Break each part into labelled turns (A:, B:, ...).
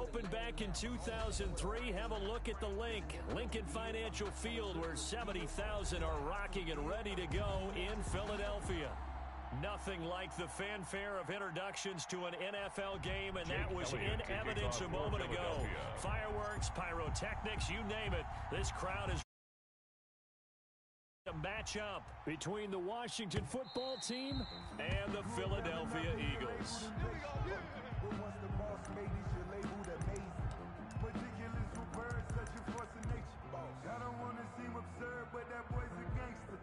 A: opened back in 2003. Have a look at the link. Lincoln Financial Field, where 70,000 are rocking and ready to go in Philadelphia. Nothing like the fanfare of introductions to an NFL game, and that was in evidence a moment ago. Fireworks, pyrotechnics, you name it. This crowd is a matchup between the Washington football team and the Philadelphia Eagles.
B: I don't want to seem absurd, but that boy's a gangster.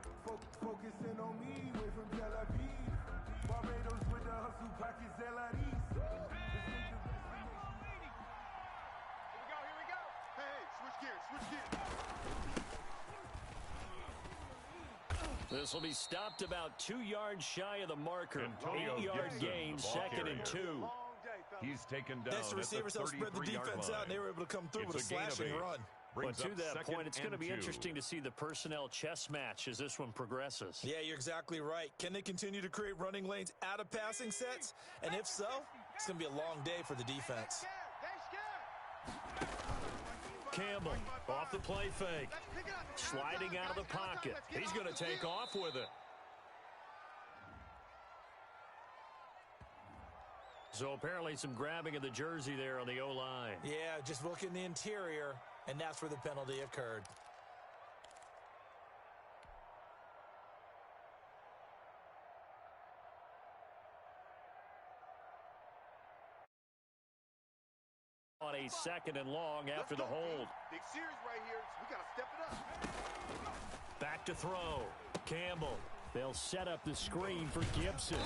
B: Focusing on me, way from Tel Aviv. Barbados with the hustle pockets, LIDs. Here we go. Hey, switch gears.
A: This will be stopped about 2 yards shy of the marker. 8-yard gain, 2nd and 2.
C: He's taken down.
D: Next, the receivers helped spread the defense out, and they were able to come through with a slashing run.
A: But to that point, it's going to be interesting to see the personnel chess match as this one progresses.
D: Yeah, you're exactly right. Can they continue to create running lanes out of passing sets? And if so, it's going to be a long day for the defense.
A: Campbell off the play fake. Sliding out of the pocket. He's going to take off with it. So apparently some grabbing of the jersey there on the O-line.
D: Yeah, just look in the interior, and that's where the penalty occurred.
A: On a 2nd and long after the hold.
B: Big series right here, so we got to step it up.
A: Back to throw. Campbell. They'll set up the screen for Gibson.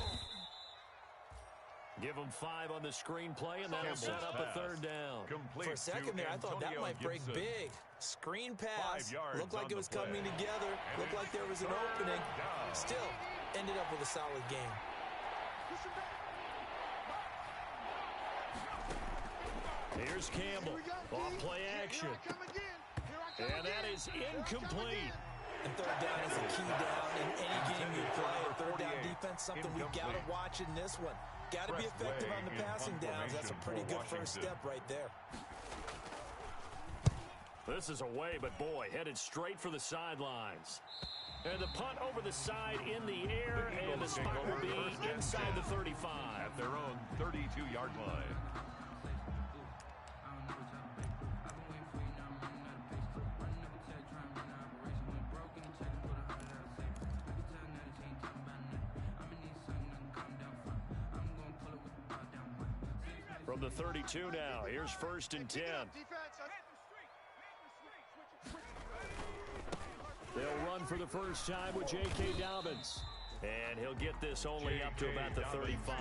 A: Give him 5 on the screen play, and that'll set up a 3rd down.
D: For a second there, I thought that might break big. Screen pass. Looked like it was coming together. Looked like there was an opening. Still, ended up with a solid game.
A: Here's Campbell. Off play action. And that is incomplete.
D: And 3rd down is a key down in any game you play. 3rd down defense, something we've got to watch in this one. Got to be effective on the passing downs. That's a pretty good first step right there.
A: This is away, but boy, headed straight for the sidelines. And the punt over the side in the air, and the spot will be inside the 35.
C: At their own 32-yard line.
A: From the 32 now, here's 1st and 10. They'll run for the first time with J.K. Dobbins. And he'll get this only up to about the 35.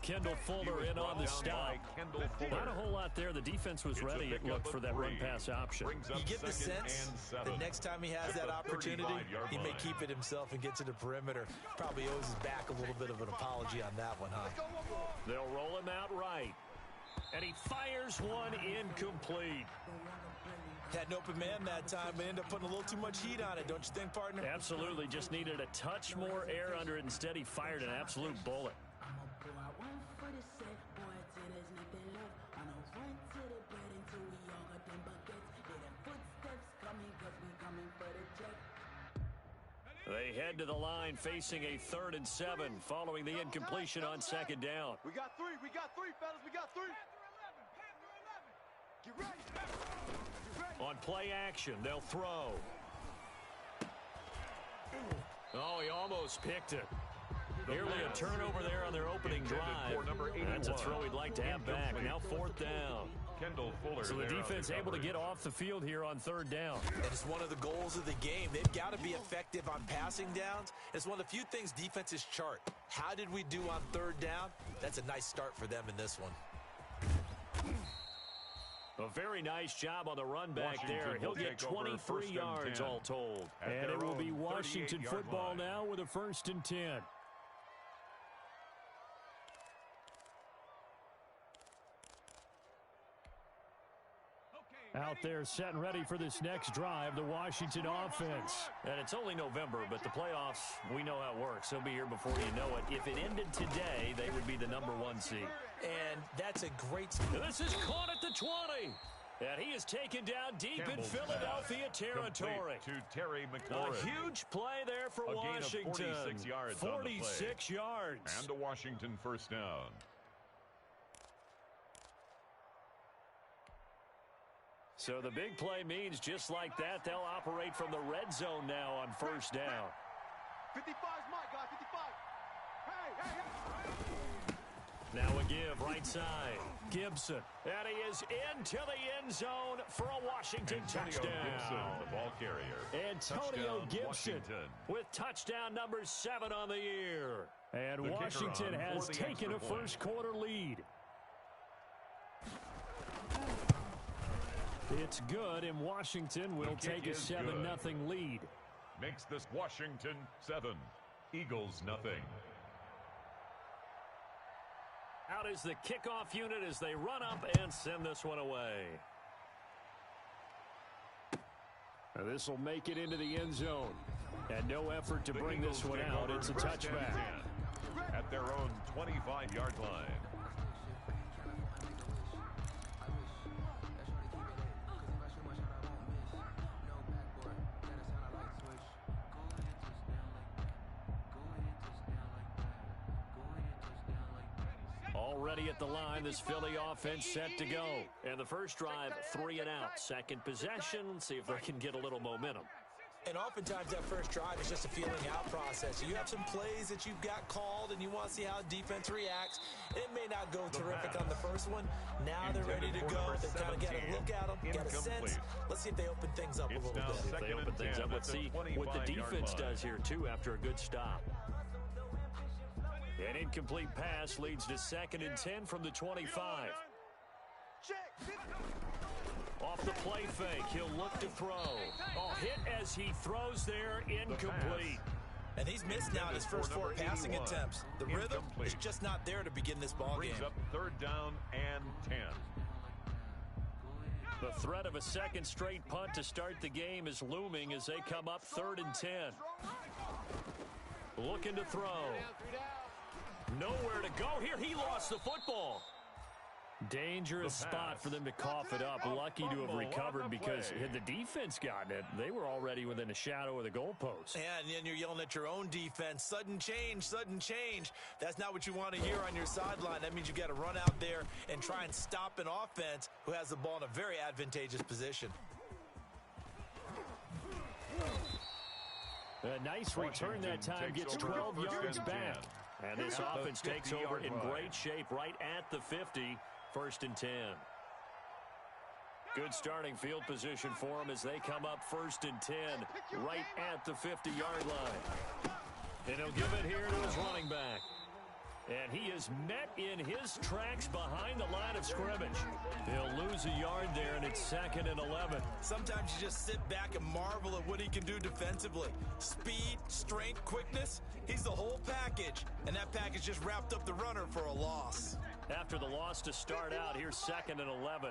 A: Kendall Fuller in on the stop. Not a whole lot there. The defense was ready, it looked, for that run-pass option.
D: You get the sense that next time he has that opportunity, he may keep it himself and get to the perimeter. Probably owes his back a little bit of an apology on that one, huh?
A: They'll roll him out right. And he fires one incomplete.
D: Had an open man that time, but ended up putting a little too much heat on it, don't you think, partner?
A: Absolutely. Just needed a touch more air under it. Instead, he fired an absolute bullet. They head to the line facing a 3rd and 7 following the incompletion on 2nd down.
B: We got 3, fellas, we got 3. Get ready.
A: On play action, they'll throw. Oh, he almost picked it. Nearly a turnover there on their opening drive. That's a throw he'd like to have back. Now 4th down. So the defense able to get off the field here on 3rd down.
D: And it's one of the goals of the game. They've got to be effective on passing downs. It's one of the few things defenses chart. How did we do on 3rd down? That's a nice start for them in this one.
A: A very nice job on the run back there. He'll get 23 yards all told. And it will be Washington football now with a 1st and 10. Out there set and ready for this next drive, the Washington offense. And it's only November, but the playoffs, we know how it works. They'll be here before you know it. If it ended today, they would be the #1 seed.
D: And that's a great...
A: This is caught at the 20. And he is taken down deep in Philadelphia territory.
C: To Terry McLaurin.
A: A huge play there for Washington.
C: 46 yards
A: 46 yards.
C: And a Washington first down.
A: So the big play means just like that, they'll operate from the red zone now on first down.
B: 55's my guy, 55. Hey.
A: Now a give, right side. Gibson. And he is into the end zone for a Washington touchdown.
C: Gibson, the ball carrier.
A: Antonio
C: Touchdown,
A: Gibson
C: Washington.
A: with touchdown number 7 on the year. And
C: The
A: Washington has taken a first quarter lead. It's good, and Washington will take a 7-0 lead.
C: Makes this Washington 7, Eagles 0.
A: Out is the kickoff unit as they run up and send this one away. Now this will make it into the end zone. And no effort to bring this one out. It's a touchback.
C: At their own 25-yard line.
A: Already at the line, this Philly offense set to go. And the first drive, 3 and out. Second possession, see if they can get a little momentum.
D: And oftentimes that first drive is just a feeling out process. You have some plays that you've got called and you want to see how defense reacts. It may not go terrific on the first one. Now they're ready to go. They've kind of got a look at them, got a sense. Let's see if they open things up a little bit.
A: If they open things up, let's see what the defense does here, too, after a good stop. An incomplete pass leads to 2nd and 10 from the 25. Off the play fake, he'll look to throw. Oh, hit as he throws there, incomplete.
D: And he's missed now his first 4 passing attempts. The rhythm is just not there to begin this ball game.
C: Brings up 3rd down and 10.
A: The threat of a second straight punt to start the game is looming as they come up 3rd and 10. Looking to throw. Nowhere to go here. He lost the football. Dangerous spot for them to cough it up. Lucky to have recovered because had the defense gotten it, they were already within a shadow of the goalpost.
D: Yeah, and then you're yelling at your own defense. Sudden change, sudden change. That's not what you want to hear on your sideline. That means you've got to run out there and try and stop an offense who has the ball in a very advantageous position.
A: A nice return that time. Gets 12 yards back. And this offense takes over in great shape right at the 50. 1st and 10. Good starting field position for them as they come up 1st and 10 right at the 50-yard line. And he'll give it here to his running back. And he is met in his tracks behind the line of scrimmage. He'll lose a yard there, and it's 2nd and 11.
D: Sometimes you just sit back and marvel at what he can do defensively. Speed, strength, quickness, he's the whole package. And that package just wrapped up the runner for a loss.
A: After the loss to start out, here's 2nd and 11.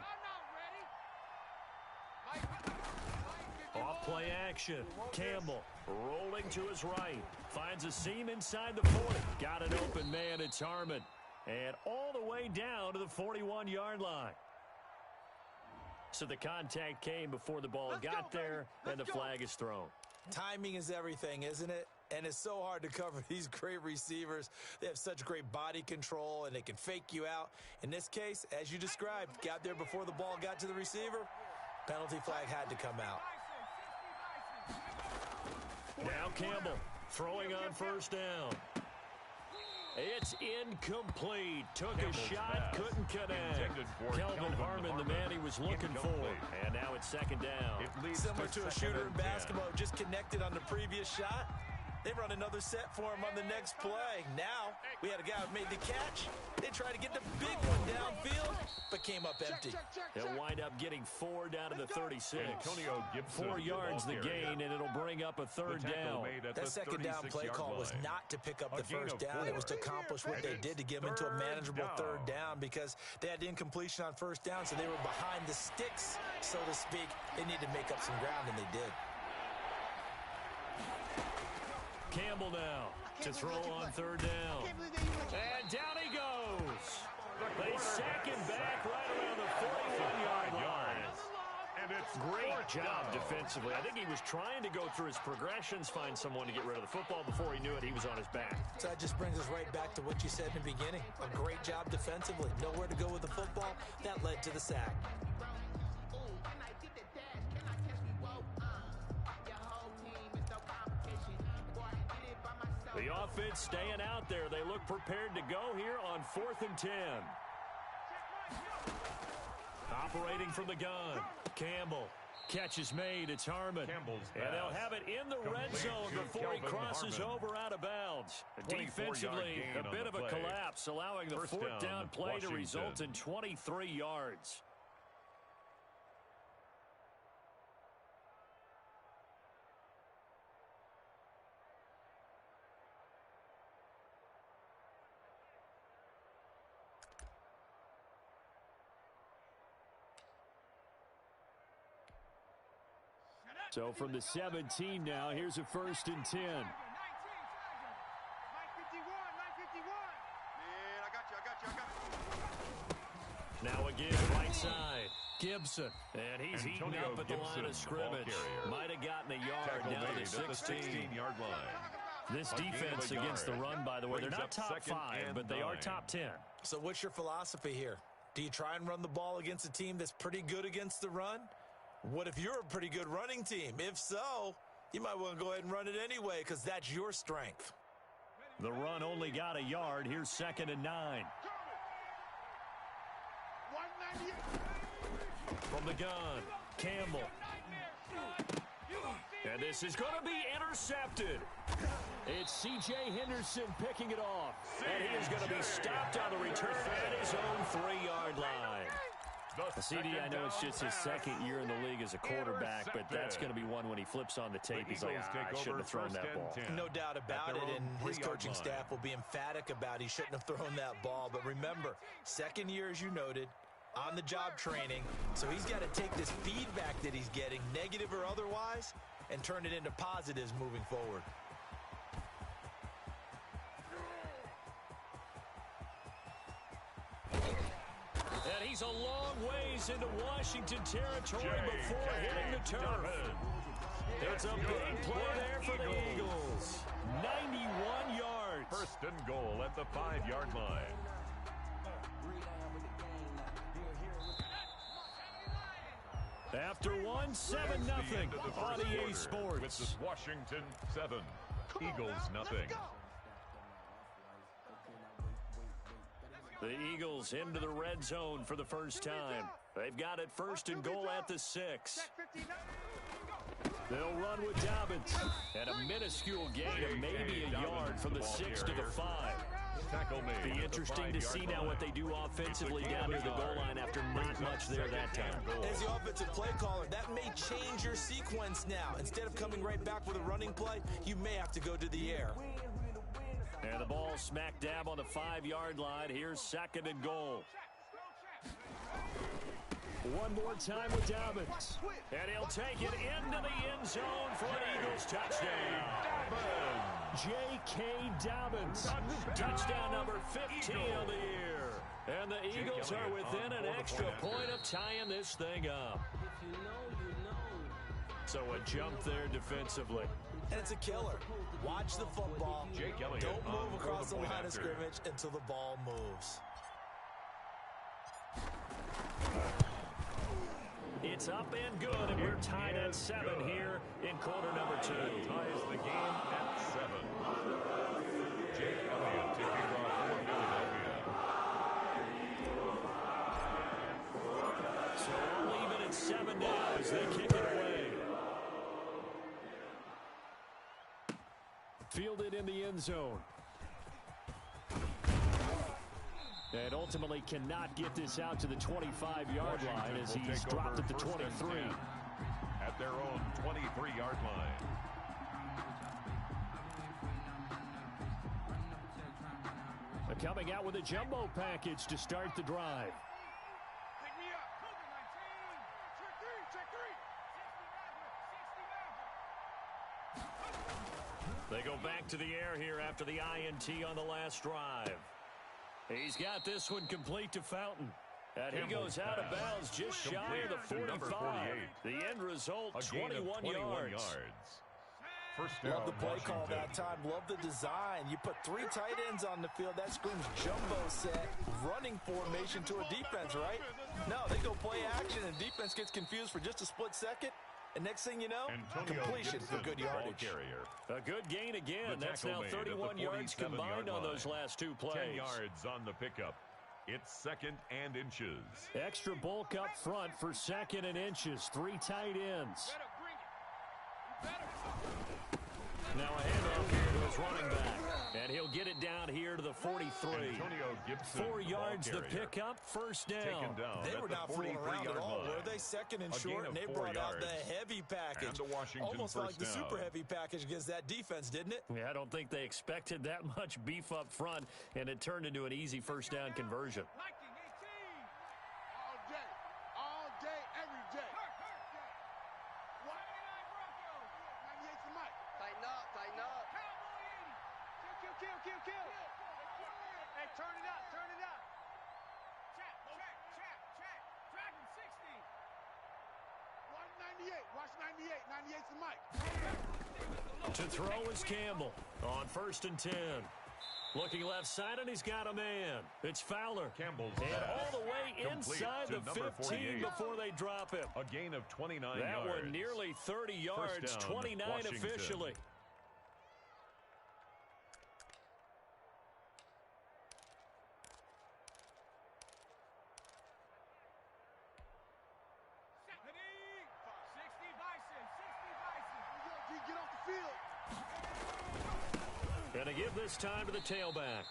A: Off play action. Campbell rolling to his right. Finds a seam inside the 40. Got an open man. It's Harmon. And all the way down to the 41-yard line. So the contact came before the ball got there, and the flag is thrown.
D: Timing is everything, isn't it? And it's so hard to cover these great receivers. They have such great body control, and they can fake you out. In this case, as you described, got there before the ball got to the receiver. Penalty flag had to come out.
A: Now Campbell throwing on 1st down. It's incomplete. Took a shot, couldn't connect. Kelvin Harmon, the man he was looking for. And now it's 2nd down.
D: Similar to a shooter in basketball, just connected on the previous shot. They run another set for him on the next play. Now, we had a guy who made the catch. They tried to get the big one downfield, but came up empty.
A: He'll wind up getting 4 down to the 36.
C: Antonio Gibson,
A: 4 yards the gain, and it'll bring up a third down.
D: That second down play call was not to pick up the first down. It was to accomplish what they did, to get them into a manageable third down, because they had the incompletion on first down, so they were behind the sticks, so to speak. They needed to make up some ground, and they did.
A: Campbell now to throw on third down. And down he goes. They sack him back right around the 41-yard line.
C: And it's
A: Great job defensively. I think he was trying to go through his progressions, find someone to get rid of the football. Before he knew it, he was on his back.
D: So that just brings us right back to what you said in the beginning. A great job defensively. Nowhere to go with the football. That led to the sack.
A: The offense staying out there. They look prepared to go here on 4th and 10. Operating from the gun. Campbell. Catch is made. It's Harmon. And they'll have it in the red zone before he crosses over out of bounds. Defensively, a bit of a collapse, allowing the fourth down play to result in 23 yards. So from the 17 now, here's a 1st and 10. Now again, right side. Gibson. And he's heating up at the line of scrimmage. Might have gotten a yard down to the 16-yard line. This defense against the run, by the way, they're not top 5, but they are top 10.
D: So what's your philosophy here? Do you try and run the ball against a team that's pretty good against the run? What if you're a pretty good running team? If so, you might want to go ahead and run it anyway, because that's your strength.
A: The run only got a yard. Here's 2nd and 9. From the gun, Campbell. And this is going to be intercepted. It's C.J. Henderson picking it off. And he is going to be stopped on the return at his own 3-yard line. CD, I know it's just his 2nd year in the league as a quarterback, but that's going to be one when he flips on the tape. He's like, I shouldn't have thrown that ball.
D: No doubt about it, and his coaching staff will be emphatic about he shouldn't have thrown that ball. But remember, 2nd year, as you noted, on-the-job training, so he's got to take this feedback that he's getting, negative or otherwise, and turn it into positives moving forward.
A: And he's a long ways into Washington territory before hitting the turf. It's a big play there for the Eagles. 91 yards.
C: 1st and goal at the 5-yard line.
A: After 1, 7-0 on EA Sports.
C: With this Washington 7, Eagles nothing.
A: The Eagles into the red zone for the first time. They've got it 1st and goal at the 6. They'll run with Dobbins. And a minuscule gain of maybe a yard from the 6 to the 5. Be interesting to see now what they do offensively down near the goal line after not much there that time.
D: As the offensive play caller, that may change your sequence now. Instead of coming right back with a running play, you may have to go to the air.
A: And the ball smack dab on the 5-yard line. Here's 2nd and goal. One more time with Dobbins. And he'll take it into the end zone for an Eagles touchdown. J.K. Dobbins. Touchdown number 15 of the year. And the Eagles are within an extra point of tying this thing up. So a jump there defensively.
D: And it's a killer. Watch the football. Don't move across the line of scrimmage until the ball moves.
A: It's up and good, and we're tied at 7 here in quarter number 2.
C: Ties the game at 7. Jake Elliott taking off for Philadelphia.
A: So we'll leave it at 7 now as they kick it away. fielded in the end zone. And ultimately cannot get this out to the 25-yard line as he's dropped at the 23.
C: At their own 23-yard line.
A: They're coming out with a jumbo package to start the drive. They go back to the air here after the INT on the last drive. He's got this one complete to Fountain. And he goes out of bounds just shy of the 45. The end result, 21 yards.
C: First down,
D: Love the play
C: Washington.
D: call that time. Love the design. You put 3 tight ends on the field. That screams jumbo set, running formation to a defense, right? No, they go play action, and defense gets confused for just a split second. And next thing you know,
C: Antonio
D: completion
C: Gibson,
D: for good yardage.
A: A good gain again.
C: The
A: That's now
C: tackle made at
A: 31
C: the
A: yards combined on those last 2 plays.
C: 10 yards on the pickup. It's second and inches.
A: Extra bulk up front for second and inches. 3 tight ends. Now a handoff here to his running back. And he'll get it down here to the 43.
C: Antonio Gibson,
A: 4 yards the
C: ball carrier.
A: pickup, first down.
C: Taken down
D: They
C: at
D: were
C: the
D: not fooling around at
C: 43-yard
D: all,
C: line.
D: were they? Second and
C: A
D: short,
C: gain
D: and they
C: of 4
D: brought out
C: yards.
D: the heavy package.
C: And the Washington
D: Almost like the
C: first
D: super
C: down.
D: heavy package against that defense, didn't it?
A: Yeah, I don't think they expected that much beef up front, and it turned into an easy first down conversion.
E: All day, every day. Tighten up. Kill. Hey, turn it up. Check. Drag him 60. Watch 98. Watch 98. 98's the mic.
A: To throw is Campbell on 1st and 10. Looking left side, and he's got a man. It's Fowler.
C: Campbell's
A: and
C: pass.
A: all the way
C: Complete
A: inside
C: to
A: the
C: number
A: 15
C: 48.
A: before they drop him.
C: A gain of 29
A: That
C: yards.
A: one nearly 30 yards,
C: down,
A: 29
C: Washington.
A: officially.
E: Get off the field.
A: Gonna give this time to the tailback.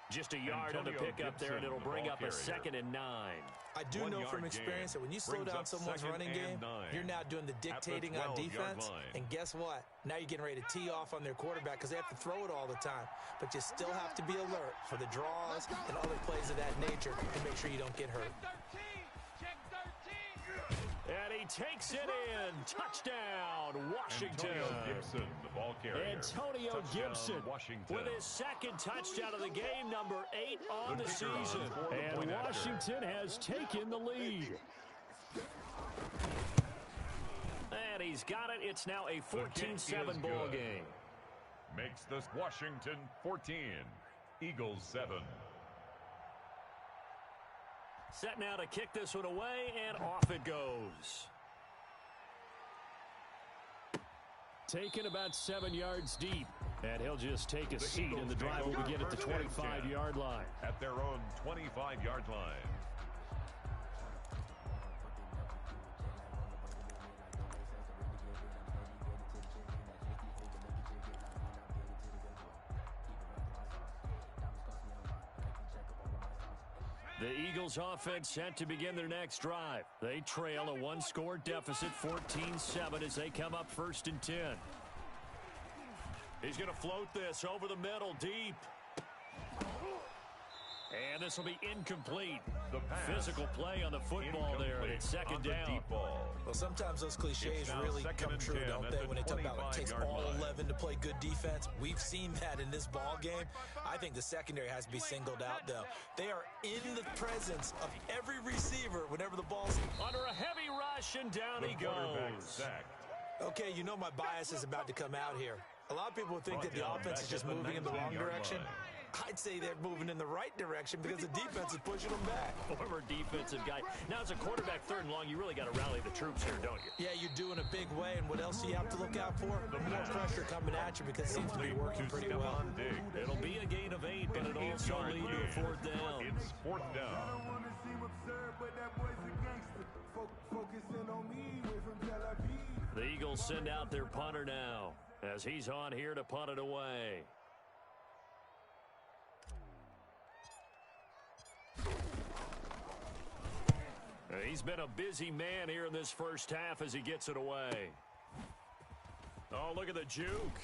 A: Just a yard on the
C: Antonio
A: pickup there, and
C: Gibson,
A: it'll
C: the
A: bring
C: ball
A: up a
C: carrier.
A: 2nd and 9.
D: I do
C: 1
D: know
C: yard
D: from experience
C: gain.
D: that when you slow
C: Brings
D: down
C: up
D: someone's
C: 2nd
D: running
C: and
D: game,
C: 9.
D: you're now doing the dictating on
C: 12-yard
D: defense.
C: line.
D: And guess what? Now you're getting ready to tee off on their quarterback because they have to throw it all the time. But you still have to be alert for the draws and other plays of that nature to make sure you don't get hurt.
E: Check 13.
A: And he takes it in. Touchdown, Washington.
C: Antonio Gibson, the ball carrier.
A: Antonio
C: Touchdown,
A: Gibson
C: Washington.
A: with his 2nd touchdown of the game, number 8 on
C: The
A: the
C: kicker on
A: season.
C: for the
A: And
C: point after.
A: Washington has taken the lead. And he's got it. It's now a
C: The kick
A: 14-7
C: is
A: ball
C: good.
A: game.
C: Makes this Washington 14. Eagles 7.
A: Set now to kick this one away, and off it goes. Taken about 7 yards deep, and he'll just take a seat, and the drive will begin at the 25-yard line.
C: At their own 25-yard line.
A: The Eagles offense set to begin their next drive. They trail a 1-score deficit, 14-7, as they come up 1st and 10. He's going to float this over the middle, deep. And this will be incomplete.
C: The pass.
A: Physical play on the football there, and it's 2nd
C: on the
A: down.
C: deep ball.
D: Well, sometimes those cliches
C: It's now
D: really
C: 2nd
D: come
C: and
D: true,
C: 10
D: don't
C: at
D: they?
C: the
D: When they talk about it takes
C: 25-yard
D: all
C: line.
D: 11 to play good defense. We've seen that in this ball game. I think the secondary has to be singled out, though. They are in the presence of every receiver whenever the ball's
A: Under a heavy rush, and down
C: The
A: he
C: quarterback
A: goes.
C: sacked.
D: Okay, you know my bias is about to come out here. A lot of people think that the
C: Brought down
D: offense
C: back
D: is just
C: at the
D: moving in the wrong
C: 19-yard
D: direction.
C: line.
D: I'd say they're moving in the right direction because the defense is pushing them back.
A: Former defensive guy. Now, as a quarterback 3rd and long, you really got to rally the troops here, don't you?
D: Yeah, you're doing a big way, and what else do you have to look out for? The more pressure coming at you because it seems to be working pretty well.
C: Stephon Diggs.
A: It'll be a gain of 8, but it also lead to a 4th down.
C: It's 4th
B: I
C: down.
B: don't wanna seem absurd, but that boy's a gangster. Focusing on me, way from Tel Aviv.
A: The Eagles send out their punter now. as he's on here to punt it away. He's been a busy man here in this first half as he gets it away. Oh, look at the juke.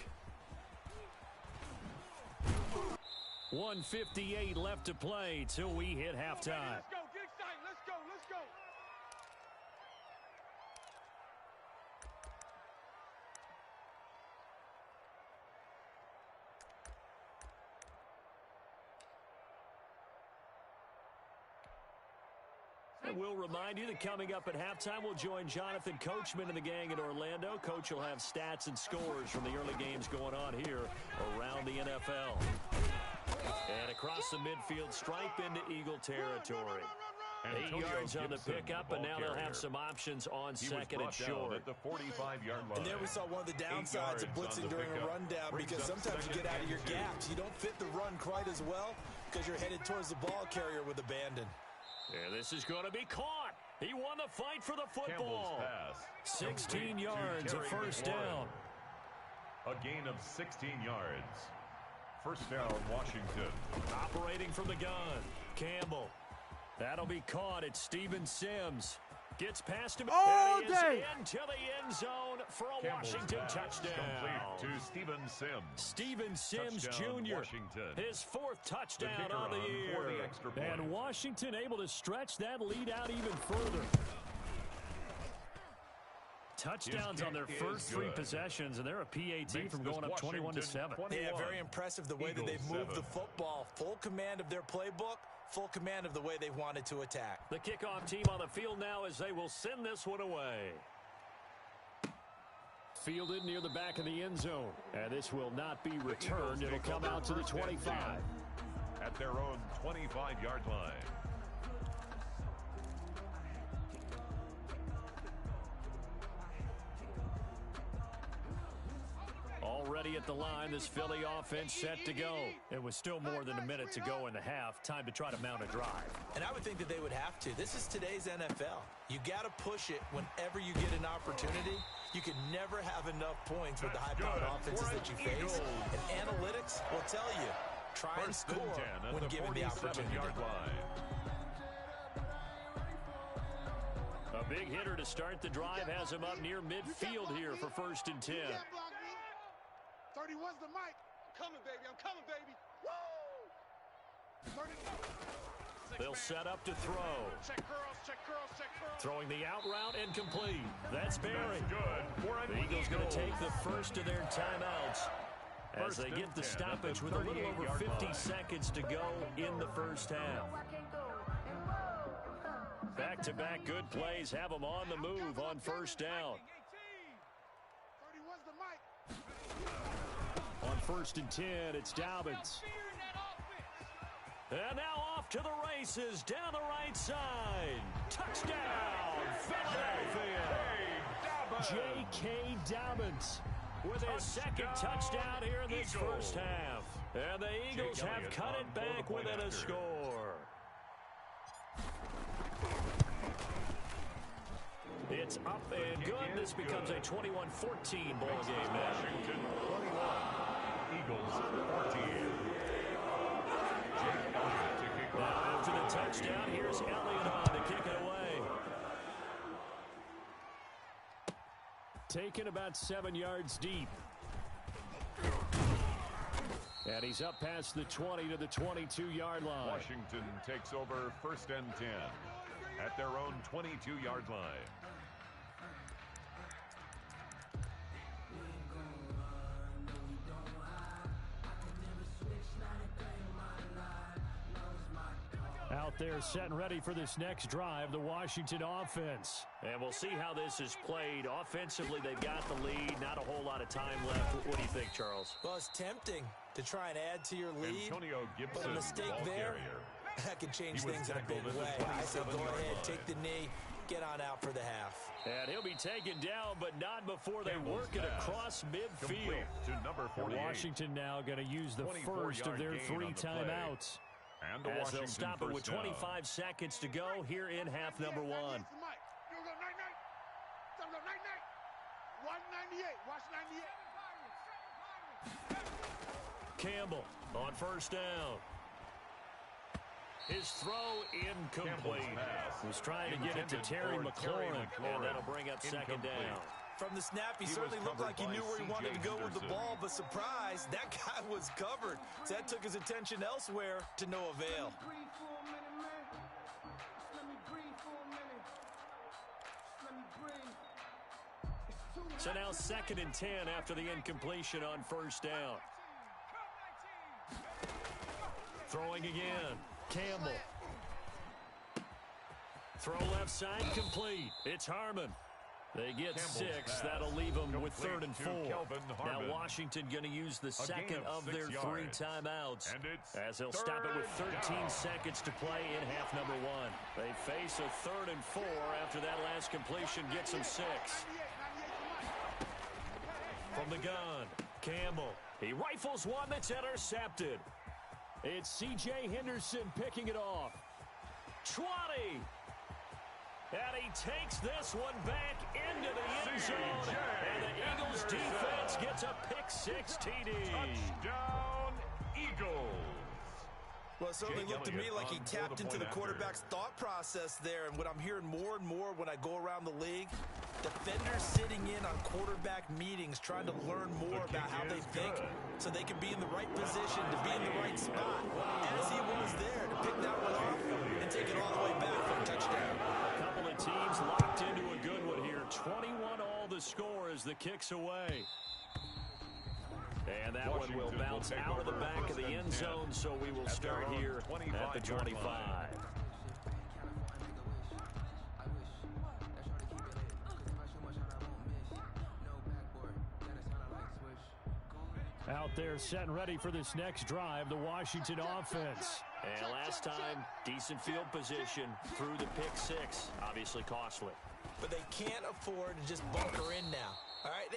A: 1:58 left to play till we hit halftime.
E: Let's go. Get excited. Let's go. Let's go.
A: And we'll remind you that coming up at halftime, we'll join Jonathan Coachman and the gang in Orlando. Coach will have stats and scores from the early games going on here around the NFL. And across the midfield stripe into Eagle territory. 8 yards on the pickup, and now they'll have some options on second and short.
C: At the 45-yard line.
D: And there we saw one of the downsides of blitzing during a rundown, because sometimes you get out of your gaps. You don't fit the run quite as well because you're headed towards the ball carrier with abandon.
A: Yeah, this is going to be caught. He won the fight for the football.
C: Pass.
A: 16 yards, a first down.
C: A gain of 16 yards. First down, Washington.
A: Operating from the gun, Campbell. That'll be caught at Steven Sims. Gets past him.
B: All
A: and he
B: day.
A: is into the end zone for a
C: Campbell's
A: Washington
C: pass
A: touchdown.
C: Complete to Steven Sims.
A: Steven Sims
C: Touchdown,
A: Jr.
C: Washington.
A: His fourth touchdown
C: kicker
A: on the
C: on
A: year.
C: for the extra point.
A: And Washington able to stretch that lead out even further. Touchdowns on their first three possessions, and they're a PAT
C: Makes
A: from
C: this
A: going up 21-7.
C: 21.
D: Yeah, very impressive the way that they've
C: Eagles
D: moved
C: 7.
D: the football. Full command of their playbook, full command of the way they wanted to attack.
A: The kickoff team on the field now as they will send this one away. Fielded near the back of the end zone. And this will not be returned. It'll come out to the 25.
C: At their own 25-yard line.
A: Already at the line, this Philly offense set to go. It was still more than a minute to go in the half. Time to try to mount a drive.
D: And I would think that they would have to. This is today's NFL. You got to push it whenever you get an opportunity. You can never have enough points with the high-powered offenses that you face. And analytics will tell you, try and
C: First and
D: score
C: 10
D: when
C: at the
D: given the opportunity.
C: 47-yard line.
A: A big hitter to start the drive has him up near midfield here for first and 10.
E: 31's the mic. I'm coming, baby. I'm coming, baby. Woo! 30.
A: They'll set up to throw.
E: Check curls, check curls, check curls.
A: Throwing the out route and complete. That's Barry.
C: That's good. For an
A: The Eagles going to
C: Eagles.
A: take the first of their timeouts as they get the stoppage with a little over 50 seconds to go in the first half. Back-to-back good plays have them on the move on first down.
E: 31's the mic.
A: On first and 10, it's Dobbins. And now off to the races down the right side. Touchdown, Philadelphia. J.K. Dobbins with his second touchdown here in this first half. And the Eagles have cut it back within a score. It's up and good. This becomes a 21-14 ball game now.
C: Washington 21. Eagles 14.
A: Now after the touchdown, here's Elliott on to kick it away. Taken about 7 yards deep. And he's up past the 20 to the 22-yard line.
C: Washington takes over first and 10 at their own 22-yard line.
A: Out there set and ready for this next drive, the Washington offense. And we'll see how this is played. Offensively, they've got the lead. Not a whole lot of time left. What do you think, Charles?
D: Well, it's tempting to try and add to your lead.
C: Antonio Gibson,
D: But a mistake
C: ball
D: there,
C: carrier.
D: that can change
C: He was
D: things in a big
C: tackled at the
D: way. I said go
C: 27-yard
D: ahead,
C: line.
D: take the knee, get on out for the half.
A: And he'll be taken down, but not before they
C: Campbell's
A: work it
C: pass.
A: across midfield.
C: Complete to number 48.
A: Washington now going to use the
C: 24-yard
A: first of their
C: gain
A: 3
C: on the play.
A: timeouts.
C: And the
A: As they'll
C: Washington
A: stop it with
C: first down.
A: 25 seconds to go here in half number 1.
E: It's the mic. You go night-night. Time to go night-night. Watch 98. Watch 98.
A: Campbell on first down. His throw incomplete. Was trying to get it to Terry McLaurin, and that'll bring up second down.
D: From the snap, he certainly looked like he knew where he wanted to go with the ball, but surprise, that guy was covered. So that took his attention elsewhere to no avail.
A: So now 2nd and 10 after the incompletion on first down. Throwing again. Campbell. Throw left side complete. It's Harmon. They get 6. That'll leave them with 3rd and 4. Now Washington going to use the second of their 3 timeouts as they'll stop it with 13 seconds to play in half number 1. They face a 3rd and 4 after that last completion gets them 6. From the gun, Campbell. He rifles one that's intercepted. It's C.J. Henderson picking it off. 20. And he takes this one back into the end zone. And the Eagles defense gets a pick-6 TD.
C: Touchdown, Eagles.
D: Well, it certainly looked to me like he tapped into the quarterback's thought process there. And what I'm hearing more and more when I go around the league, defenders sitting in on quarterback meetings trying to learn more about how they think so they can be in the right position to be in the right spot. As he was there to pick that one off and take it all the way back for a touchdown.
A: A couple of teams locked into a good one here. 21 all the score as the kick's away. And that one will bounce out of the back of the end zone, so we will start here at the 25. Out there set and ready for this next drive, the Washington offense. And last time, decent field position through the pick-6. Obviously costly.
D: But they can't afford to just bunker in now. All right,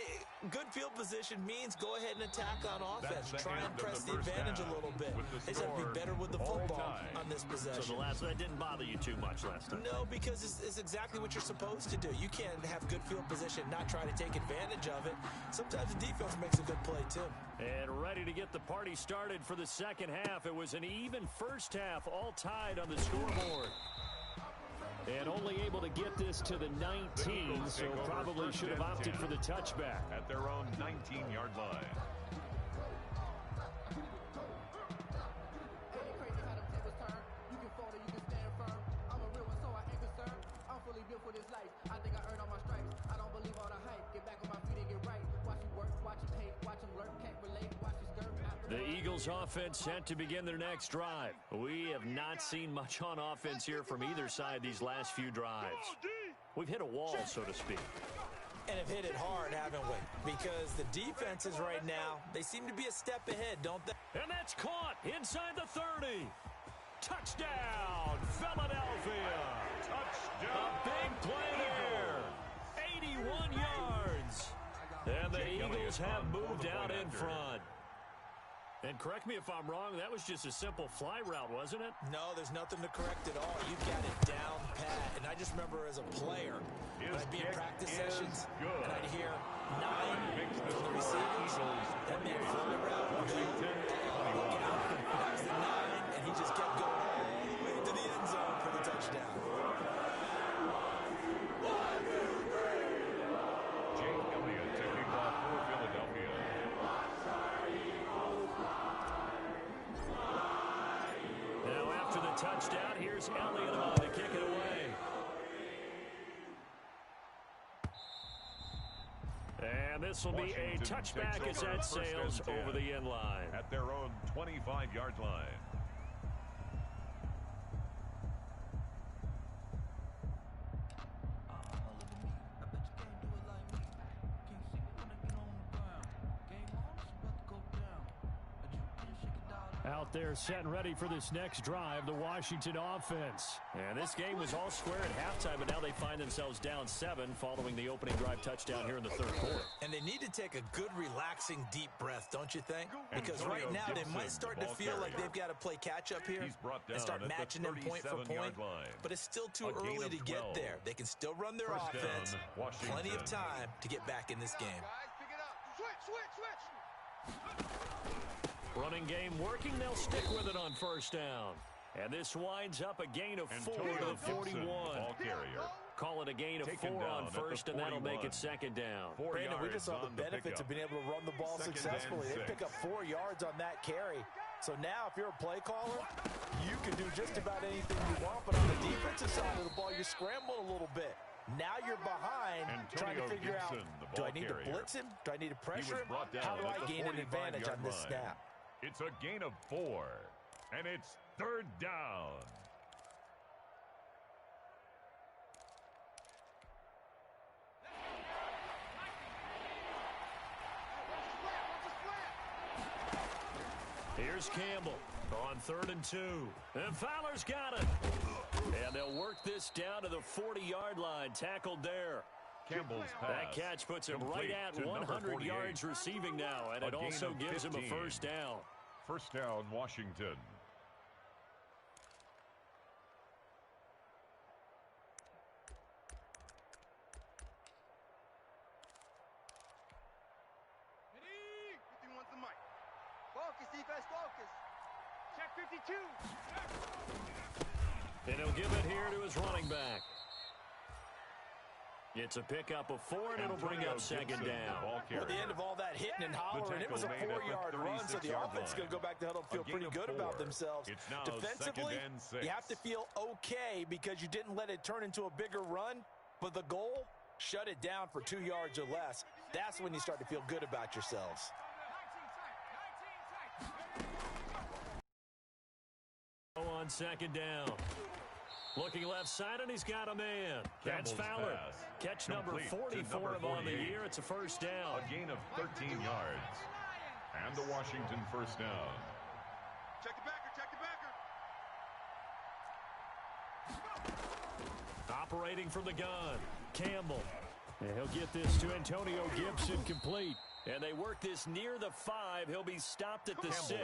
D: good field position means go ahead and attack on offense. Try and press the advantage a little bit. They just have to be better with the football on this possession.
A: So that didn't bother you too much last time?
D: No, because it's exactly what you're supposed to do. You can't have good field position and not try to take advantage of it. Sometimes the defense makes a good play, too.
A: And ready to get the party started for the second half. It was an even first half, all tied on the scoreboard. And only able to get this to the 19, so probably should have opted for the touchback.
C: At their own 19-yard line.
A: The Eagles offense set to begin their next drive. We have not seen much on offense here from either side these last few drives. We've hit a wall, so to speak.
D: And have hit it hard, haven't we? Because the defenses right now, they seem to be a step ahead, don't they?
A: And that's caught inside the 30. Touchdown, Philadelphia.
C: Touchdown.
A: A big play there. 81 yards. And the Eagles have moved out in front. And correct me if I'm wrong, that was just a simple fly route, wasn't it?
D: No, there's nothing to correct at all. You've got it down pat. And I just remember as a player, when I'd be in practice sessions, and I'd hear 9 from the receivers. That meant fly route. Look out. That was the 9, and he just kept going all the way to the end zone for the touchdown.
C: Jake Elliott taking off for Philadelphia.
A: Now after the touchdown, here's Elliott to kick it away. And this will be a touchback as that sails over the end line.
C: At their own 25-yard line.
A: Out there set and ready for this next drive, the Washington offense. And this game was all square at halftime, but now they find themselves down 7 following the opening drive touchdown here in the third quarter.
D: And they need to take a good, relaxing, deep breath, don't you think? Because right now they might start to feel like they've got to play catch-up here and start matching them point for point. But it's still too early to get there. They can still run their offense. Plenty of time to get back in this game.
E: Guys, pick it up. Switch, switch, switch.
A: Running game working. They'll stick with it on first down. And this winds up a gain of 4 to the 41.
C: Ball carrier.
A: Call it a gain of 4 on first, and that'll make it second down.
D: Brandon, we just saw the benefits of being able to run the ball successfully. They pick up 4 yards on that carry. So now, if you're a play caller, you can do just about anything you want. But on the defensive side of the ball, you scramble a little bit. Now you're behind, trying to figure out, do I need to blitz him? Do I need to pressure him? How do I gain an advantage on this snap?
C: It's a gain of 4, and it's third down.
A: Here's Campbell on 3rd and 2. And Fowler's got it. And they'll work this down to the 40-yard line. Tackled there.
C: Campbell's pass.
A: That catch puts him right at 100 yards receiving now, and it also gives him a first down.
C: First down, Washington.
E: Focus, defense, focus. Check 52.
A: And he'll give it here to his running back. It's a pickup of 4, and it'll bring up second down.
D: At the end of all that hitting and hollering, it was a 4-yard run, so the offense is going to go back to huddle and feel pretty good about themselves. Defensively, you have to feel okay because you didn't let it turn into a bigger run, but the goal, shut it down for 2 yards or less. That's when you start to feel good about yourselves.
A: On second down. Looking left side, and he's got a man. That's Fowler. Catch number 44 on the year. It's a first down.
C: A gain of 13 yards. And the Washington first down.
E: Check the backer, check the backer.
A: Operating from the gun, Campbell. And he'll get this to Antonio Gibson complete. And they work this near the 5. He'll be stopped at the 6.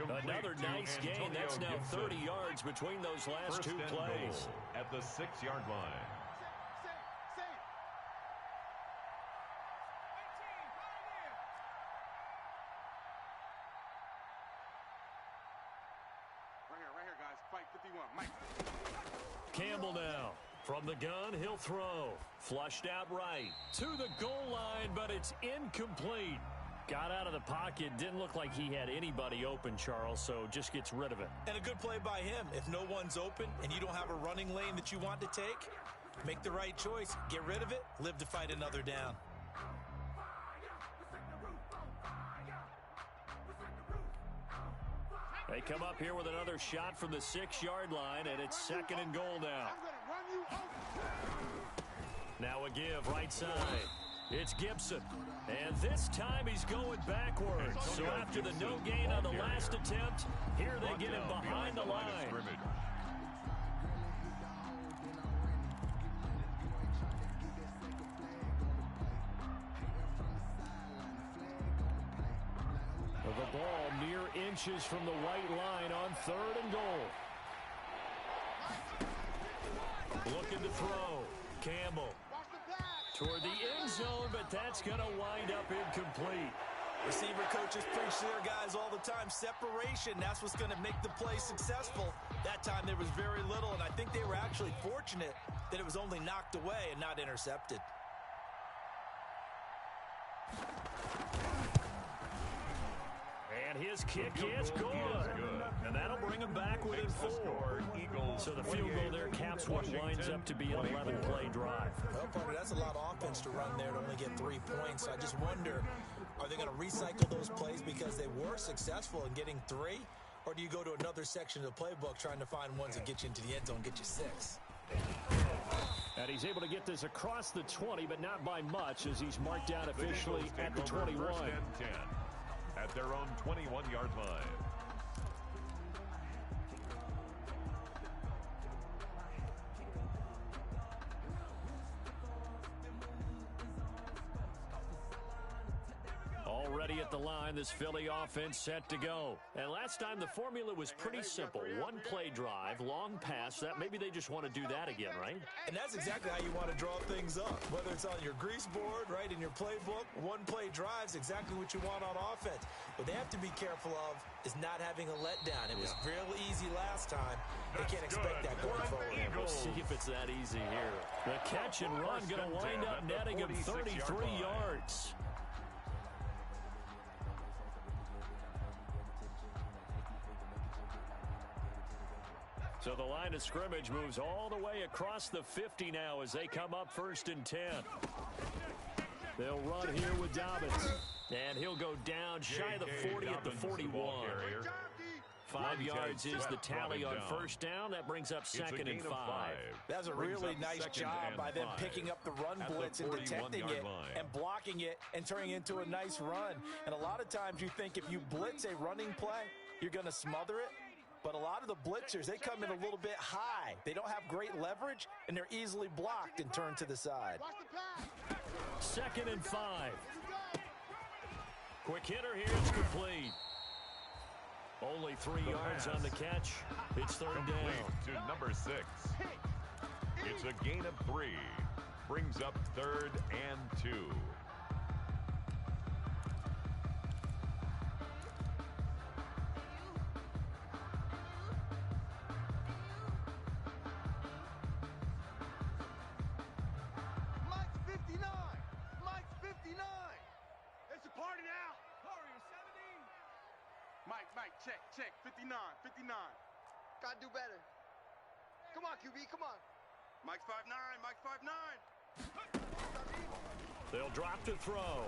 A: Another nice gain. That's now 30 yards between those last 2 plays.
C: At the 6-yard line.
E: Right here, guys. Fight 51. Mike.
A: Campbell now. From the gun, he'll throw. Flushed out right. To the goal line, but it's incomplete. Got out of the pocket. Didn't look like he had anybody open, Charles, so just gets rid of it.
D: And a good play by him. If no one's open and you don't have a running lane that you want to take, make the right choice. Get rid of it. Live to fight another down.
A: They come up here with another shot from the 6-yard line, and it's second and goal now. Now a give right side. It's Gibson. And this time he's going backwards. So after the no gain on the last attempt, here they get him behind the line. The ball mere inches from the white line on 3rd and goal. Looking to throw. Campbell. Toward the end zone, but that's going to wind up incomplete.
D: Receiver coaches preach to their guys all the time. Separation, that's what's going to make the play successful. That time there was very little, and I think they were actually fortunate that it was only knocked away and not intercepted.
A: And his kick is good. And that'll bring him back within 4. So the field goal there caps what winds up to be an 11-play drive.
D: Well, partner, that's a lot of offense to run there to only get 3 points. I just wonder, are they going to recycle those plays because they were successful in getting 3? Or do you go to another section of the playbook trying to find ones that get you into the end zone and get you 6?
A: And he's able to get this across the 20, but not by much, as he's marked down officially at the 21.
C: First and 10 at their own 21-yard line.
A: Already ready at the line. This Philly offense set to go. And last time the formula was pretty simple. One play drive, long pass. That maybe they just want to do that again, right?
D: And that's exactly how you want to draw things up. Whether it's on your grease board, right, in your playbook, one play drive is exactly what you want on offense. What they have to be careful of is not having a letdown. It was real easy last time. They can't expect that going forward.
A: And we'll see if it's that easy here. The catch and run going to wind up netting him 33 yards. So the line of scrimmage moves all the way across the 50 now as they come up 1st and 10. They'll run here with Dobbins. And he'll go down shy of the 40 at the 41. 5 yards is the tally on 1st down. That brings up 2nd and 5.
D: That's a really nice job by them picking up the run blitz and detecting it and blocking it and turning it into a nice run. And a lot of times you think if you blitz a running play, you're going to smother it. But a lot of the blitzers, they come in a little bit high. They don't have great leverage, and they're easily blocked and turned to the side.
A: 2nd and 5. Quick hitter here. It's complete. Only 3 yards on the catch. It's 3rd down.
C: To number 6. It's a gain of 3. Brings up 3rd and 2.
E: Mike, check, 59. Gotta do better. Come on, QB, come on. Mike's 5'9",
A: They'll drop to throw.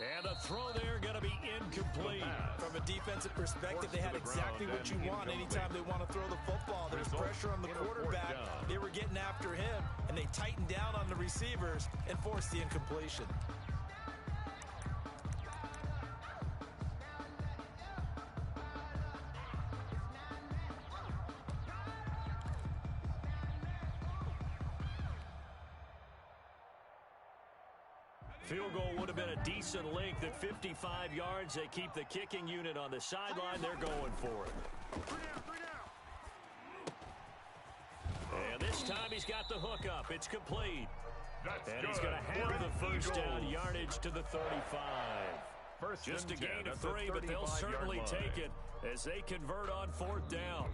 A: And a throw there going to be incomplete.
D: From a defensive perspective, they had exactly what you want anytime they want to throw the football. There's pressure on the quarterback. They were getting after him, and they tightened down on the receivers and forced the incompletion.
A: Field goal would have been a decent length at 55 yards. They keep the kicking unit on the sideline. They're going for it. And this time he's got the hook up. It's complete. And he's going to have the first down yardage to the 35. Just a gain of 3, but they'll certainly take it as they convert on 4th down.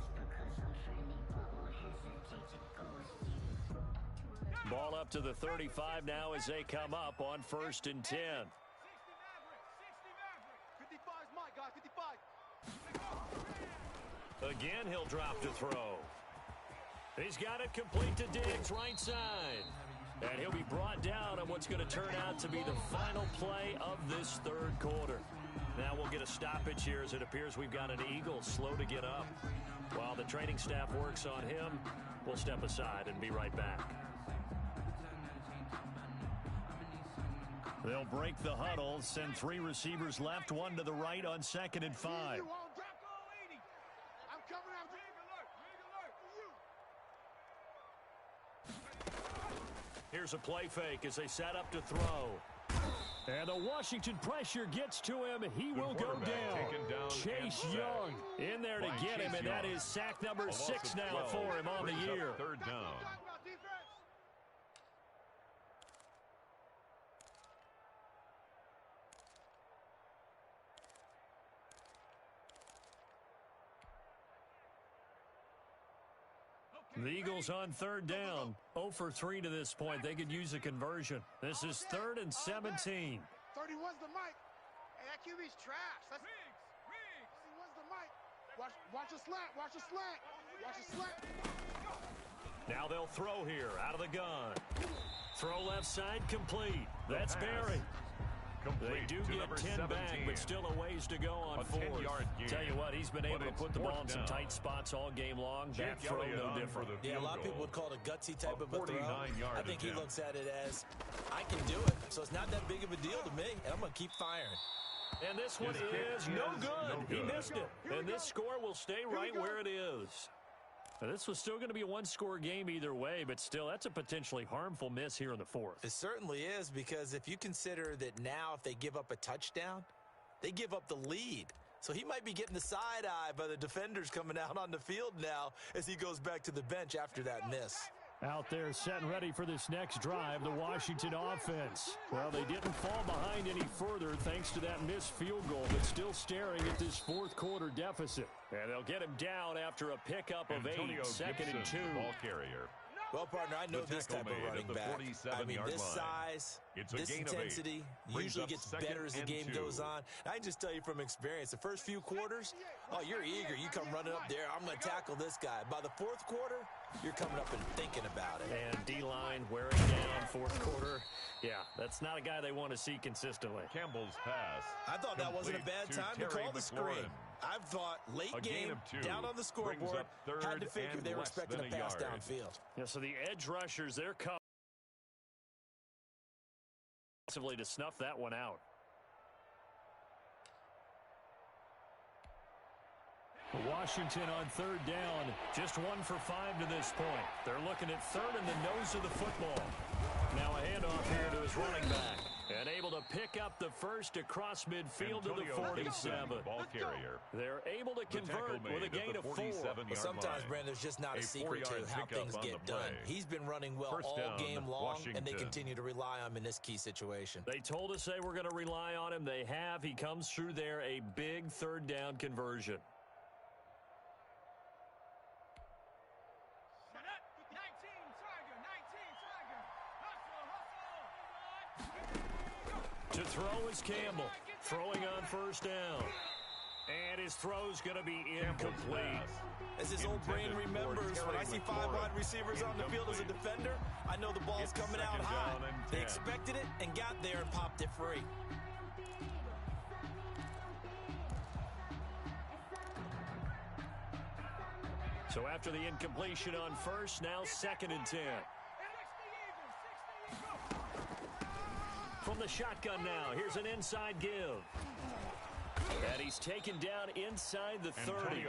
A: Ball up to the 35 now as they come up on 1st and 10.
E: 55's my guy, 55.
A: Again, he'll drop to throw. He's got it complete to Diggs, right side. And he'll be brought down on what's going to turn out to be the final play of this 3rd quarter. Now we'll get a stoppage here as it appears we've got an Eagle slow to get up. While the training staff works on him, we'll step aside and be right back. They'll break the huddle, send 3 receivers left, 1 to the right on 2nd and 5.
E: I'm coming after you.
A: Here's a play fake as they set up to throw. And the Washington pressure gets to him. He will go down. Chase Young in there to get him, and that is sack number 6 now for him on the year.
C: 3rd down.
A: The Eagles on 3rd down. 0 for 3 to this point. They could use a conversion. This is 3rd and 17.
E: 31's the mic. Hey, that QB's trash. That's Riggs. 31's the mic. Watch a slant. Watch a slant. Watch a slant.
A: Now they'll throw here out of the gun. Throw left side complete. That's Barry. They do get 10 back, but still a ways to go on 4th. Tell you what, he's been able to put the ball in some tight spots all game long. That throw no different.
D: Yeah, a lot of people would call it a gutsy type of a throw. I think he looks at it as, I can do it, so it's not that big of a deal to me, and I'm going to keep firing.
A: And this one is no good. He missed it. And this score will stay right where it is. Now, this was still going to be a one-score game either way, but still, that's a potentially harmful miss here in the fourth.
D: It certainly is, because if you consider that now if they give up a touchdown, they give up the lead. So he might be getting the side eye by the defenders coming out on the field now as he goes back to the bench after that miss.
A: Out there set and ready for this next drive, the Washington offense. Well, they didn't fall behind any further thanks to that missed field goal, but still staring at this fourth quarter deficit. And they'll get him down after a pickup of 8, second and 2.
C: Ball carrier.
D: Well, partner, I know this type of running back. I mean, this size, this intensity usually gets better as the game goes on. I can just tell you from experience, the first few quarters, oh, you're eager. You come running up there, I'm going to tackle this guy. By the fourth quarter, you're coming up and thinking about it.
A: And D-line wearing down fourth quarter. Yeah, that's not a guy they want to see consistently.
C: Campbell's pass.
D: I thought that wasn't a bad time to call the screen. I thought late game, down on the scoreboard, had to figure they were expecting a pass downfield.
A: Yeah, so the edge rushers, they're covered to snuff that one out. Washington on third down, just 1 for 5 to this point. They're looking at third in the nose of the football. Now a handoff here to his running back. And able to pick up the first across midfield to the 47.
C: Ball carrier.
A: They're able to convert with a gain of 4.
D: Well, sometimes, Brandon, there's just not a secret to how things get done. He's been running well all game long, and they continue to rely on him in this key situation.
A: They told us they were going to rely on him. They have. He comes through there, a big third down conversion. To throw is Campbell, throwing on first down. And his throw's going to be incomplete.
D: As his old brain remembers, when I see 5 wide receivers on the field as a defender, I know the ball's coming out high. They expected it and got there and popped it free.
A: So after the incompletion on first, now second and 10. From the shotgun now, here's an inside give. And he's taken down inside the 30.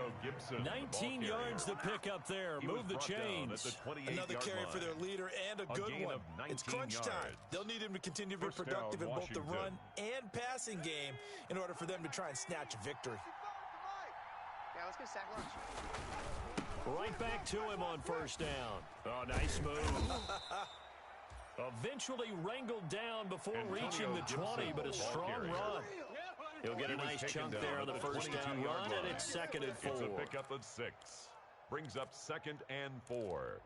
A: 19 yards to pick up there. Move the chains.
D: Another carry for their leader and a good one. It's crunch time. They'll need him to continue to be productive in both the run and passing game in order for them to try and snatch a victory.
E: Yeah, let's get sack lunch.
A: Right back to him on first down. Oh, nice move. Eventually wrangled down before reaching the 20, but a strong run. He'll get a nice chunk there on the first down run, and it's second and 4.
C: It's a pickup of 6. Brings up second and 4.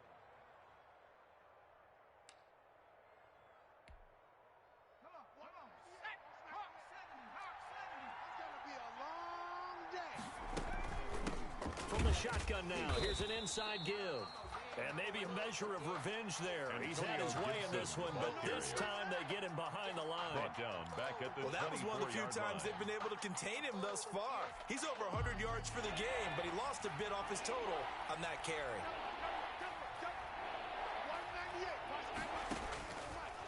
A: From the shotgun now, here's an inside give. And maybe a measure of revenge there. He's had his way in this one, but this time they get him behind the line.
D: Well, that was one of the few times they've been able to contain him thus far. He's over 100 yards for the game, but he lost a bit off his total on that carry.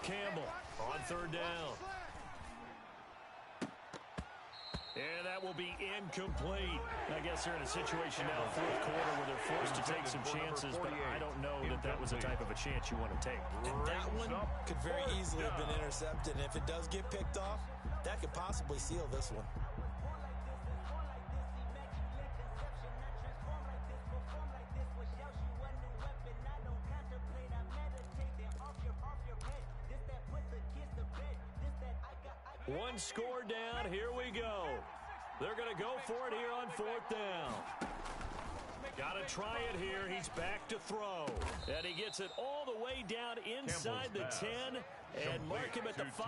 A: Campbell on third down. And that will be incomplete. I guess they're in a situation now, fourth quarter, where they're forced to take some chances, but I don't know that that was the type of a chance you want to take.
D: And that one could very easily have been intercepted, and if it does get picked off, that could possibly seal this one.
A: One score down. Here we go. They're going to go for it here on fourth down. Got to try it here. He's back to throw. And he gets it all the way down inside the 10 and mark him at the 5.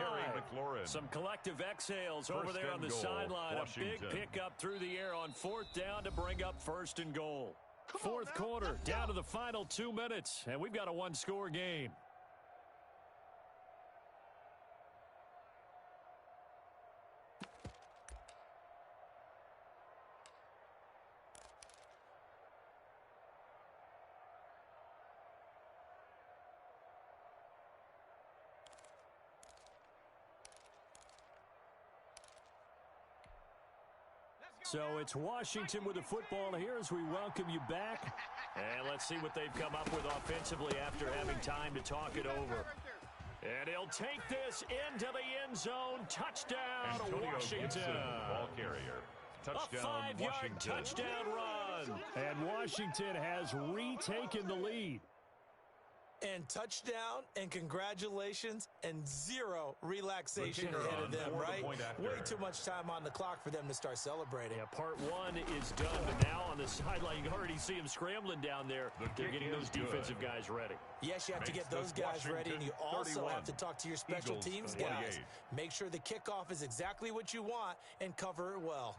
A: Some collective exhales over there on the sideline. A big pickup through the air on fourth down to bring up first and goal. Fourth quarter, down to the final 2 minutes, and we've got a one-score game. So it's Washington with the football here as we welcome you back. And let's see what they've come up with offensively after having time to talk it over. And he'll take this into the end zone. Touchdown,
C: Antonio
A: Washington.
C: Gibson, ball carrier. Touchdown,
A: A 5-yard
C: Washington.
A: touchdown run. And Washington has retaken the lead.
D: And touchdown, and congratulations, and zero relaxation ahead of them, right? Way too much time on the clock for them to start celebrating.
A: Yeah, part one is done, but now on the sideline, you can already see them scrambling down there. They're getting those defensive guys ready.
D: Yes, you have to get those guys ready, and you also have to talk to your special teams guys. Make sure the kickoff is exactly what you want and cover it well.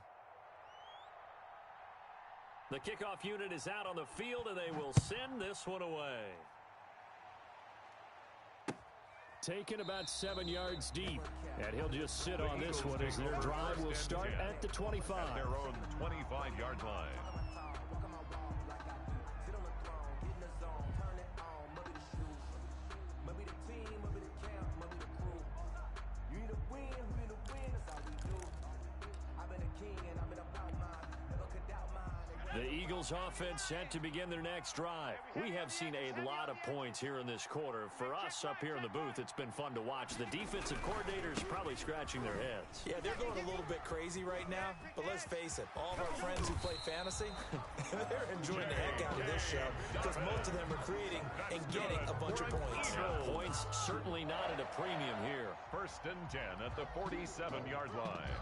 A: The kickoff unit is out on the field, and they will send this one away. Taken about 7 yards deep, and he'll just sit on this one as their drive will start at the 25.
C: At their own 25-yard line.
A: The Eagles offense set to begin their next drive. We have seen a lot of points here in this quarter. For us up here in the booth, it's been fun to watch. The defensive coordinators probably scratching their heads.
D: Yeah, they're going a little bit crazy right now, but let's face it, all of our friends who play fantasy, they're enjoying the heck out of this show because most of them are creating and getting a bunch of points.
A: Points certainly not at a premium here.
C: 1st and 10 at the 47-yard line.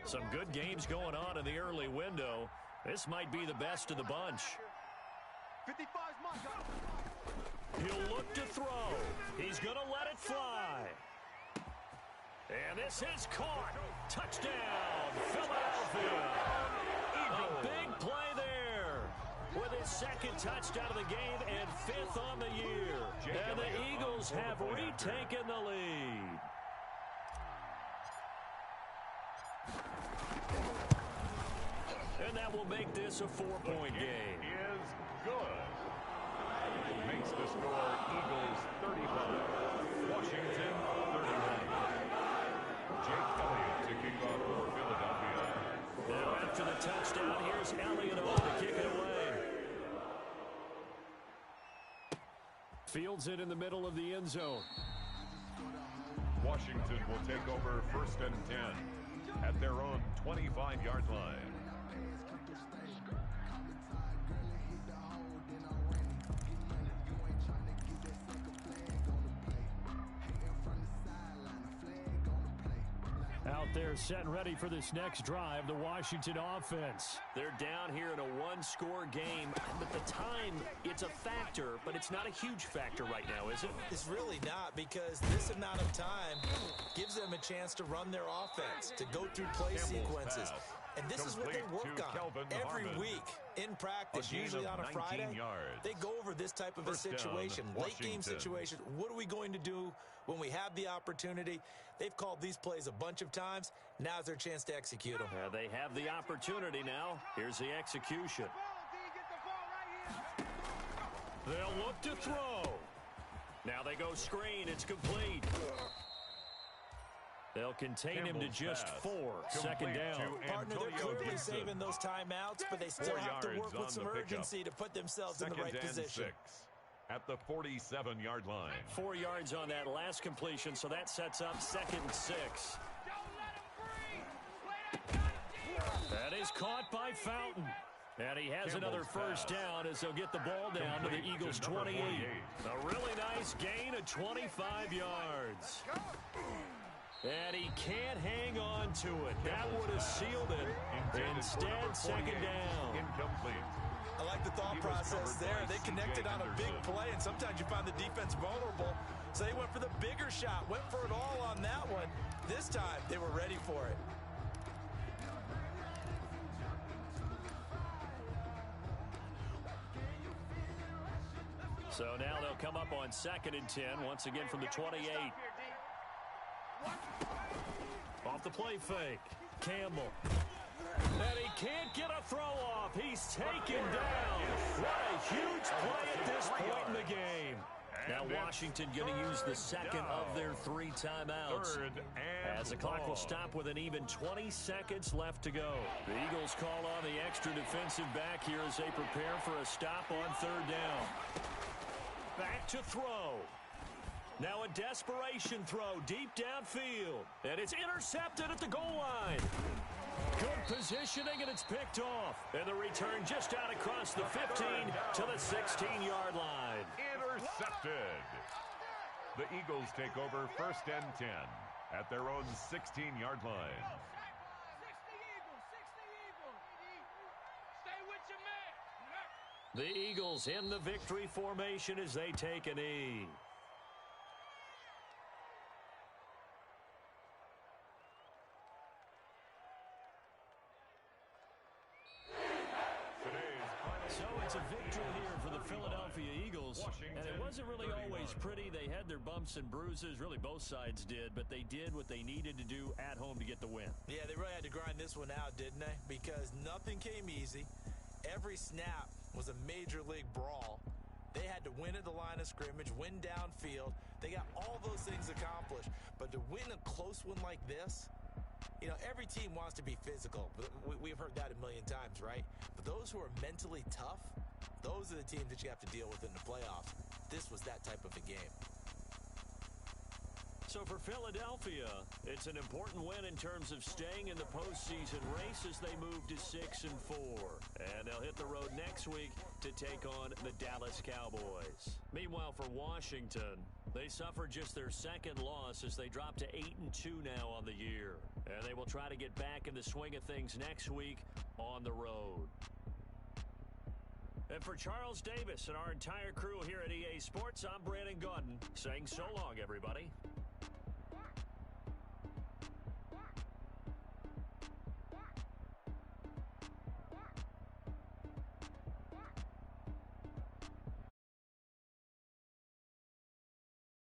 A: Some good games going on in the early window. This might be the best of the bunch.
E: 55's my guy.
A: He'll look to throw. He's going to let it fly. And this is caught. Touchdown, Philadelphia. A big play there with his 2nd touchdown of the game and 5th on the year. And the Eagles have retaken the lead. And that will make this a 4-point game.
C: Is good. Makes the score Eagles 35, Washington 31. Jake Elliott to kick off for Philadelphia.
A: Now after the touchdown, here's Elliott to kick it away. Fields it in the middle of the end zone.
C: Washington will take over 1st and 10 at their own 25-yard line.
A: Out there set and ready for this next drive, the Washington offense. They're down here in a one-score game, but the time, it's a factor, but it's not a huge factor right now, is it?
D: It's really not, because this amount of time gives them a chance to run their offense, to go through play sequences. And this is what they work on every week in practice, usually on a Friday. They go over this type of a situation, late-game situation. What are we going to do when we have the opportunity? They've called these plays a bunch of times. Now's their chance to execute them.
A: They have the opportunity now. Here's the execution. They'll look to throw. Now they go screen. It's complete. They'll contain him to just 4. 2nd down.
D: Partner, they're clearly saving those timeouts, but they still have to work with some urgency to put themselves in the right position.
C: 6 at the 47-yard line.
A: 4 yards on that last completion, so that sets up 2nd and 6. That is caught by Fountain. And he has another first down as they'll get the ball down to the Eagles' 28. A really nice gain of 25 yards. And he can't hang on to it. That would have sealed it. Instead, 2nd down.
C: Incomplete.
D: I like the thought process there. They connected on a big play, and sometimes you find the defense vulnerable. So they went for the bigger shot, went for it all on that one. This time, they were ready for it.
A: So now they'll come up on 2nd and 10, once again from the 28. Off the the play fake. Campbell. And he can't get a throw off. He's taken down. What a huge play at this point in the game. Now Washington going to use the second of their 3 timeouts. As the clock will stop with an even 20 seconds left to go. The Eagles call on the extra defensive back here as they prepare for a stop on 3rd down. Back to throw. Now a desperation throw deep downfield. And it's intercepted at the goal line. Good positioning, and it's picked off. And the return just out across the 15 to the 16-yard line.
C: Intercepted. The Eagles take over 1st and 10 at their own 16-yard line.
A: The Eagles in the victory formation as they take a knee. So it's a victory here for the Philadelphia Eagles, and it wasn't really always pretty. They had their bumps and bruises, really both sides did, but they did what they needed to do at home to get the win.
D: Yeah, they really had to grind this one out, didn't they? Because nothing came easy. Every snap was a major league brawl. They had to win at the line of scrimmage, win downfield. They got all those things accomplished. But to win a close one like this, you know, every team wants to be physical. We've heard that a million times, right? But those who are mentally tough, those are the teams that you have to deal with in the playoffs. This was that type of a game.
A: So for Philadelphia, it's an important win in terms of staying in the postseason race as they move to 6-4. And they'll hit the road next week to take on the Dallas Cowboys. Meanwhile, for Washington, they suffered just their 2nd loss as they drop to 8-2 now on the year. And they will try to get back in the swing of things next week on the road. And for Charles Davis and our entire crew here at EA Sports, I'm Brandon Gaudin saying so long, everybody.